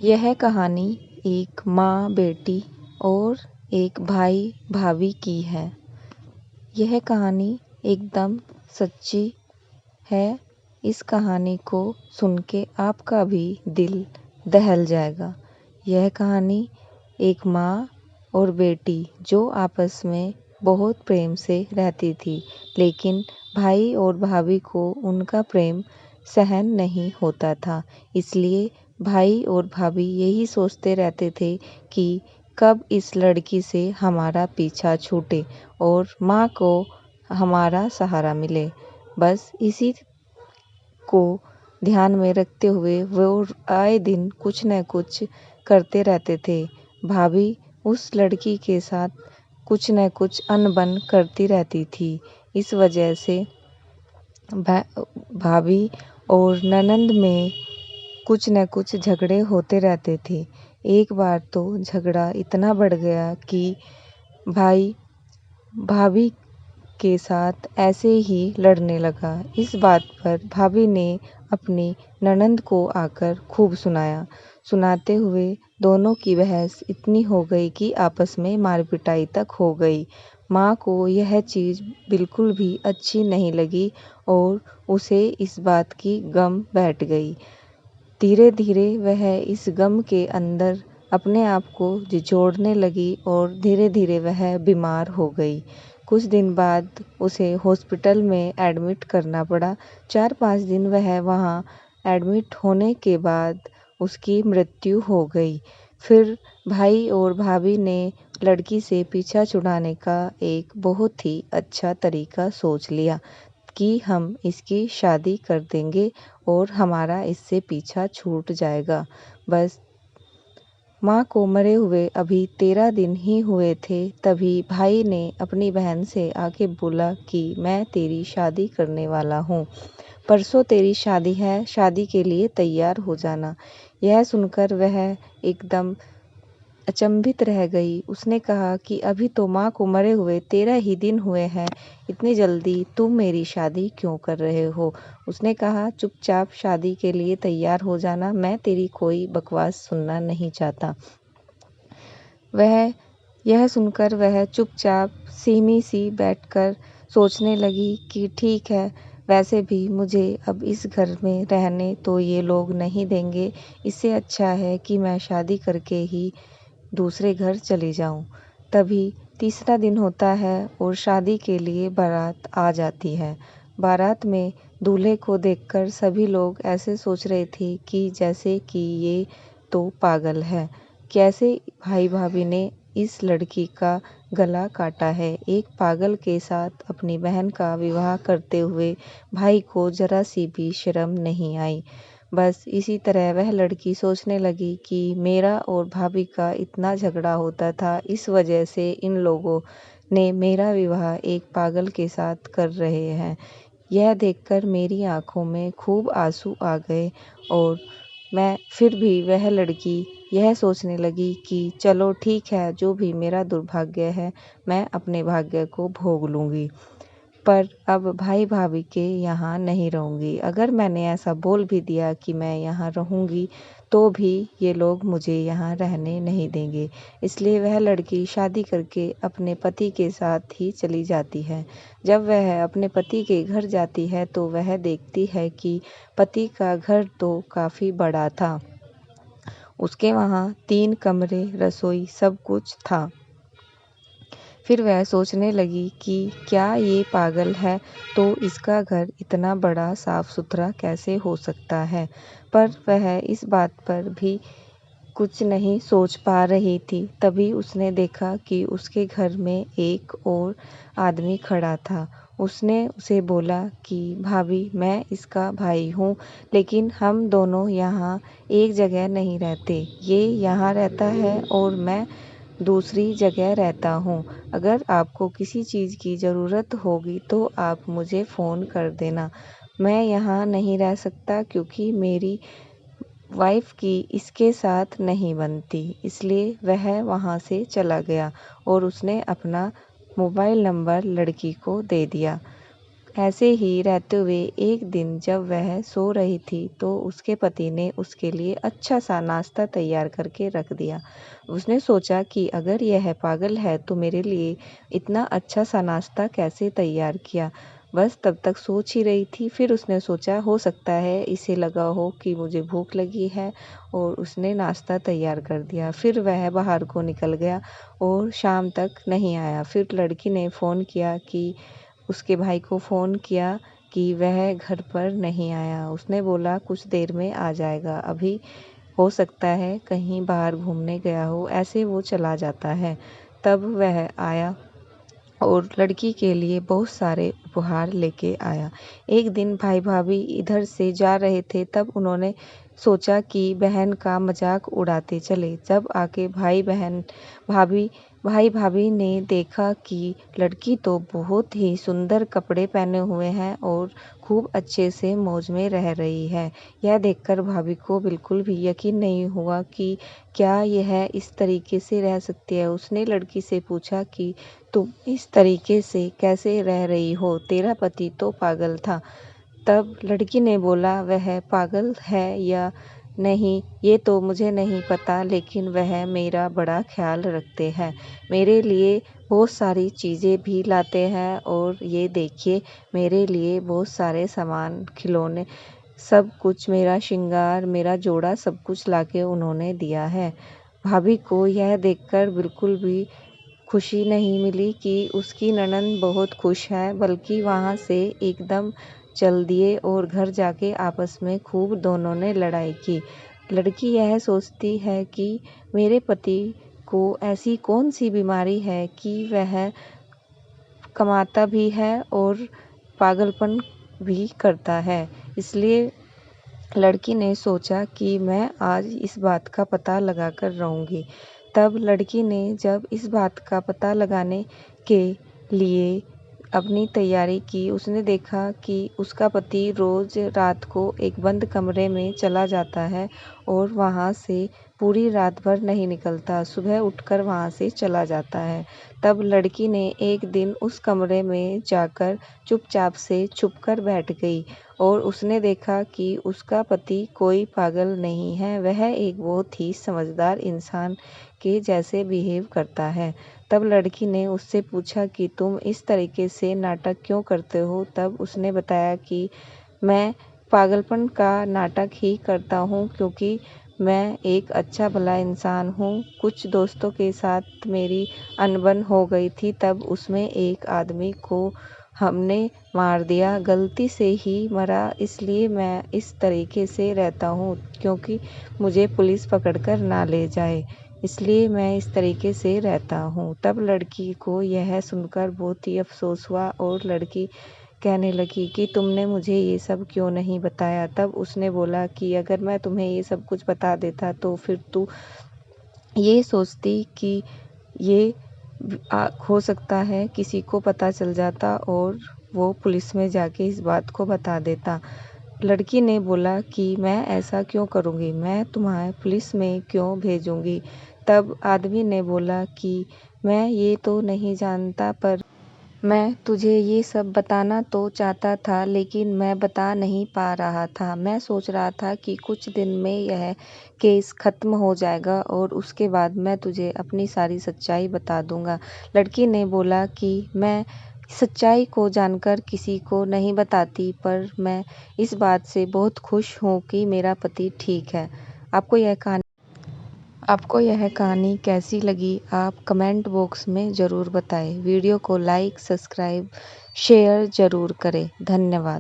यह कहानी एक माँ बेटी और एक भाई भाभी की है। यह कहानी एकदम सच्ची है। इस कहानी को सुन के आपका भी दिल दहल जाएगा। यह कहानी एक माँ और बेटी जो आपस में बहुत प्रेम से रहती थी, लेकिन भाई और भाभी को उनका प्रेम सहन नहीं होता था। इसलिए भाई और भाभी यही सोचते रहते थे कि कब इस लड़की से हमारा पीछा छूटे और माँ को हमारा सहारा मिले। बस इसी को ध्यान में रखते हुए वो आए दिन कुछ न कुछ करते रहते थे। भाभी उस लड़की के साथ कुछ न कुछ अनबन करती रहती थी। इस वजह से भाभी और ननंद में कुछ न कुछ झगड़े होते रहते थे। एक बार तो झगड़ा इतना बढ़ गया कि भाई भाभी के साथ ऐसे ही लड़ने लगा। इस बात पर भाभी ने अपनी ननंद को आकर खूब सुनाया। सुनाते हुए दोनों की बहस इतनी हो गई कि आपस में मार पिटाई तक हो गई। माँ को यह चीज़ बिल्कुल भी अच्छी नहीं लगी और उसे इस बात की गम बैठ गई। धीरे धीरे वह इस गम के अंदर अपने आप को झिझोड़ने लगी और धीरे धीरे वह बीमार हो गई। कुछ दिन बाद उसे हॉस्पिटल में एडमिट करना पड़ा। 4-5 दिन वह वहाँ एडमिट होने के बाद उसकी मृत्यु हो गई। फिर भाई और भाभी ने लड़की से पीछा छुड़ाने का एक बहुत ही अच्छा तरीका सोच लिया कि हम इसकी शादी कर देंगे और हमारा इससे पीछा छूट जाएगा। बस माँ को मरे हुए अभी 13 दिन ही हुए थे, तभी भाई ने अपनी बहन से आके बोला कि मैं तेरी शादी करने वाला हूँ। परसों तेरी शादी है, शादी के लिए तैयार हो जाना। यह सुनकर वह एकदम अचंभित रह गई। उसने कहा कि अभी तो माँ को मरे हुए 13 ही दिन हुए हैं, इतनी जल्दी तुम मेरी शादी क्यों कर रहे हो? उसने कहा चुपचाप शादी के लिए तैयार हो जाना, मैं तेरी कोई बकवास सुनना नहीं चाहता। यह सुनकर वह चुपचाप सीमी सी बैठकर सोचने लगी कि ठीक है, वैसे भी मुझे अब इस घर में रहने तो ये लोग नहीं देंगे। इससे अच्छा है कि मैं शादी करके ही दूसरे घर चली जाऊं। तभी तीसरा दिन होता है और शादी के लिए बारात आ जाती है। बारात में दूल्हे को देखकर सभी लोग ऐसे सोच रहे थे कि जैसे कि ये तो पागल है। कैसे भाई भाभी ने इस लड़की का गला काटा है। एक पागल के साथ अपनी बहन का विवाह करते हुए भाई को जरा सी भी शर्म नहीं आई। बस इसी तरह वह लड़की सोचने लगी कि मेरा और भाभी का इतना झगड़ा होता था, इस वजह से इन लोगों ने मेरा विवाह एक पागल के साथ कर रहे हैं। यह देखकर मेरी आंखों में खूब आंसू आ गए और मैं फिर भी वह लड़की यह सोचने लगी कि चलो ठीक है, जो भी मेरा दुर्भाग्य है मैं अपने भाग्य को भोग लूँगी, पर अब भाई भाभी के यहाँ नहीं रहूँगी। अगर मैंने ऐसा बोल भी दिया कि मैं यहाँ रहूँगी तो भी ये लोग मुझे यहाँ रहने नहीं देंगे। इसलिए वह लड़की शादी करके अपने पति के साथ ही चली जाती है। जब वह अपने पति के घर जाती है तो वह देखती है कि पति का घर तो काफ़ी बड़ा था। उसके वहाँ 3 कमरे, रसोई सब कुछ था। फिर वह सोचने लगी कि क्या ये पागल है, तो इसका घर इतना बड़ा साफ सुथरा कैसे हो सकता है। पर वह इस बात पर भी कुछ नहीं सोच पा रही थी। तभी उसने देखा कि उसके घर में एक और आदमी खड़ा था। उसने उसे बोला कि भाभी, मैं इसका भाई हूँ, लेकिन हम दोनों यहाँ एक जगह नहीं रहते। ये यहाँ रहता है और मैं दूसरी जगह रहता हूँ। अगर आपको किसी चीज़ की ज़रूरत होगी तो आप मुझे फ़ोन कर देना। मैं यहाँ नहीं रह सकता क्योंकि मेरी वाइफ़ की इसके साथ नहीं बनती। इसलिए वह वहाँ से चला गया और उसने अपना मोबाइल नंबर लड़की को दे दिया। ऐसे ही रहते हुए एक दिन जब वह सो रही थी तो उसके पति ने उसके लिए अच्छा सा नाश्ता तैयार करके रख दिया। उसने सोचा कि अगर यह पागल है तो मेरे लिए इतना अच्छा सा नाश्ता कैसे तैयार किया। बस तब तक सोच ही रही थी, फिर उसने सोचा हो सकता है इसे लगा हो कि मुझे भूख लगी है, और उसने नाश्ता तैयार कर दिया। फिर वह बाहर को निकल गया और शाम तक नहीं आया। फिर लड़की ने फ़ोन किया कि उसके भाई को फ़ोन किया कि वह घर पर नहीं आया। उसने बोला कुछ देर में आ जाएगा, अभी हो सकता है कहीं बाहर घूमने गया हो, ऐसे वो चला जाता है। तब वह आया और लड़की के लिए बहुत सारे उपहार लेके आया। एक दिन भाई भाभी इधर से जा रहे थे, तब उन्होंने सोचा कि बहन का मजाक उड़ाते चले। जब आके भाई भाभी ने देखा कि लड़की तो बहुत ही सुंदर कपड़े पहने हुए हैं और खूब अच्छे से मौज में रह रही है। यह देखकर भाभी को बिल्कुल भी यकीन नहीं हुआ कि क्या यह इस तरीके से रह सकती है। उसने लड़की से पूछा कि तुम इस तरीके से कैसे रह रही हो? तेरा पति तो पागल था। तब लड़की ने बोला वह पागल है या नहीं ये तो मुझे नहीं पता, लेकिन वह मेरा बड़ा ख्याल रखते हैं। मेरे लिए बहुत सारी चीज़ें भी लाते हैं, और ये देखिए मेरे लिए बहुत सारे सामान, खिलौने, सब कुछ, मेरा श्रृंगार, मेरा जोड़ा सब कुछ लाके उन्होंने दिया है। भाभी को यह देखकर बिल्कुल भी खुशी नहीं मिली कि उसकी ननंद बहुत खुश है, बल्कि वहाँ से एकदम चल दिए और घर जाके आपस में खूब दोनों ने लड़ाई की। लड़की यह सोचती है कि मेरे पति को ऐसी कौन सी बीमारी है कि वह कमाता भी है और पागलपन भी करता है। इसलिए लड़की ने सोचा कि मैं आज इस बात का पता लगाकर रहूँगी। तब लड़की ने जब इस बात का पता लगाने के लिए अपनी तैयारी की, उसने देखा कि उसका पति रोज़ रात को एक बंद कमरे में चला जाता है और वहाँ से पूरी रात भर नहीं निकलता, सुबह उठकर वहाँ से चला जाता है। तब लड़की ने एक दिन उस कमरे में जाकर चुपचाप से छुपकर बैठ गई और उसने देखा कि उसका पति कोई पागल नहीं है, वह एक बहुत ही समझदार इंसान के जैसे बिहेव करता है। तब लड़की ने उससे पूछा कि तुम इस तरीके से नाटक क्यों करते हो? तब उसने बताया कि मैं पागलपन का नाटक ही करता हूँ, क्योंकि मैं एक अच्छा भला इंसान हूँ। कुछ दोस्तों के साथ मेरी अनबन हो गई थी, तब उसमें एक आदमी को हमने मार दिया, गलती से ही मरा, इसलिए मैं इस तरीके से रहता हूँ, क्योंकि मुझे पुलिस पकड़कर ना ले जाए, इसलिए मैं इस तरीके से रहता हूँ। तब लड़की को यह सुनकर बहुत ही अफ़सोस हुआ और लड़की कहने लगी कि तुमने मुझे ये सब क्यों नहीं बताया? तब उसने बोला कि अगर मैं तुम्हें ये सब कुछ बता देता तो फिर तू ये सोचती कि ये हो सकता है किसी को पता चल जाता और वो पुलिस में जाके इस बात को बता देता। लड़की ने बोला कि मैं ऐसा क्यों करूँगी, मैं तुम्हें पुलिस में क्यों भेजूँगी? तब आदमी ने बोला कि मैं ये तो नहीं जानता, पर मैं तुझे ये सब बताना तो चाहता था, लेकिन मैं बता नहीं पा रहा था। मैं सोच रहा था कि कुछ दिन में यह केस ख़त्म हो जाएगा और उसके बाद मैं तुझे अपनी सारी सच्चाई बता दूँगा। लड़की ने बोला कि मैं सच्चाई को जानकर किसी को नहीं बताती, पर मैं इस बात से बहुत खुश हूँ कि मेरा पति ठीक है। आपको यह कहानी कैसी लगी, आप कमेंट बॉक्स में ज़रूर बताएं। वीडियो को लाइक, सब्सक्राइब, शेयर ज़रूर करें। धन्यवाद।